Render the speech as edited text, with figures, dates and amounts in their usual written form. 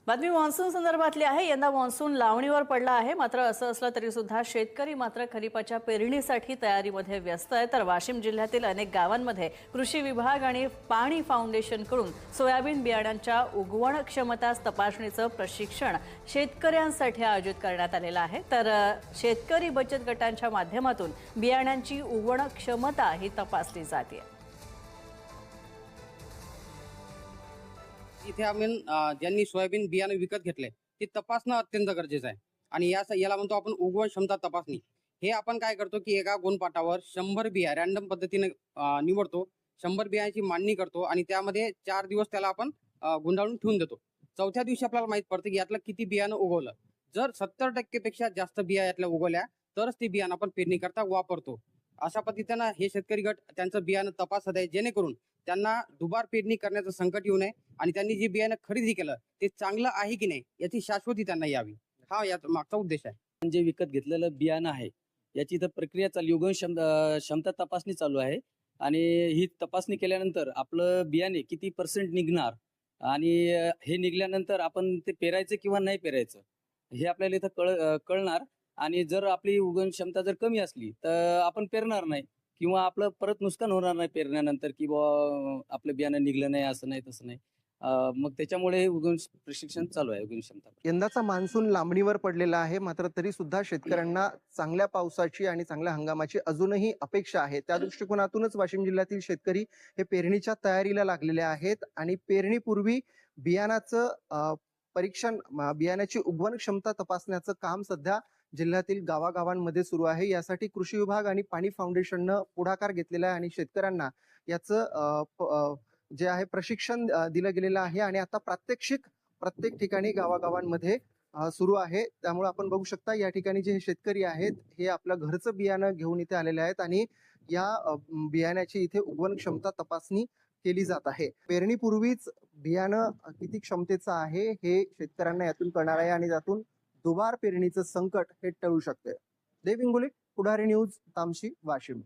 बातमी मान्सून संदर्भातली आहे। यंदा मान्सून लावणीवर पडला आहे। मात्र असं असलं तरी सुद्धा शेतकरी मात्र खरीपाच्या पेरणीसाठी तयारीमध्ये व्यस्त आहे। तर वाशिम जिल्ह्यातील अनेक गावांमध्ये कृषी विभाग आणि पाणी फाउंडेशन कडून सोयाबीन बियाण्यांच्या उगवण क्षमता तपासणीचं प्रशिक्षण शेतकऱ्यांसाठी आयोजित करण्यात आलेलं आहे। तर शेतकरी बचत गटांच्या माध्यमातून बियाण्यांची उगवण क्षमता ही तपासली जाते। इथे आपण ज्यांनी सोयाबीन बियाणं विकत घेतलंय ते तपासणं अत्यंत गरजेचं आहे। आणि याला म्हणतो आपण उगवण क्षमता तपासणी। हे आपण काय करतो की एका गोणपाटावर 100 बिया रॅन्डम पद्धतीने निवडतो, 100 बियांची मांडणी करतो आणि त्यामध्ये 4 दिवस त्याला आपण गुंडाळून ठेवून देतो। चौथ्या दिवशी आपल्याला माहित पडतं की यातलं किती बियाणं उगवलं। जर 70% पेक्षा जास्त बिया यातल्या उगवल्या तरच ती बियाणं आपण पेरणी करता वापरतो। अशा पद्धतीनं हे शेतकरी गट त्यांचं बियाणं तपासत आहे, जेणेकरून त्यांना दुबार पेरणी करण्याचं संकट येऊ नये आणि त्यांनी जे बियाणं खरेदी केलं ते चांगलं आहे की नाही याची शाश्वती त्यांना यावी, हा यात मागचा उद्देश आहे। जे विकत घेतलेलं बियाणं आहे याची तर प्रक्रिया चालू, उगवण क्षमता तपासणी चालू आहे। आणि ही तपासणी केल्यानंतर आपलं बियाणे किती % निघणार आणि हे निघल्यानंतर आपण ते पेरायचं किंवा नाही पेरायचं हे आपल्याला इथं कळणार। आणि जर आपली उगवण क्षमता जर कमी असली तर आपण पेरणार नाही किंवा आपलं परत नुकसान होणार नाही पेरण्यानंतर, की आपलं बियाणं निघलं नाही, असं नाही तसं नाही। मग त्याच्यामुळे हे उगवण प्रशिक्षण चालू आहे, उगवण क्षमता। यंदाचा मान्सून लांबणीवर पडलेला आहे, मात्र तरी सुद्धा शेतकऱ्यांना चांगल्या पावसाची आणि चांगल्या हंगामाची अजूनही अपेक्षा आहे। त्या दृष्टिकोनातूनच वाशिम जिल्ह्यातील शेतकरी हे पेरणीच्या तयारीला लागलेले आहेत आणि पेरणीपूर्वी बियाणाचं परीक्षण, बियाण्याची उगवण क्षमता तपासण्याचं काम सध्या जिल्ह्यातील गावागावांमध्ये सुरू आहे। यासाठी कृषी विभाग आणि पाणी फाउंडेशननं पुढाकार घेतलेला आहे आणि शेतकऱ्यांना याचं जे आहे प्रशिक्षण दिलं गेलेलं आहे आणि आता प्रात्यक्षिक प्रत्येक ठिकाणी गावागावांमध्ये सुरू आहे। त्यामुळे आपण बघू शकता या ठिकाणी जे शेतकरी आहेत हे आपलं घरचं बियाणं घेऊन इथे आलेले आहेत आणि या बियाण्याची इथे उगवण क्षमता तपासणी केली जात आहे। पेरणीपूर्वीच बियाणं किती क्षमतेचं आहे हे शेतकऱ्यांना यातून कळणार आहे आणि त्यातून दुबार पेरणीचं संकट हे टळू शकते। देव इंगोले, पुढारी न्यूज, तामशी, वाशिम।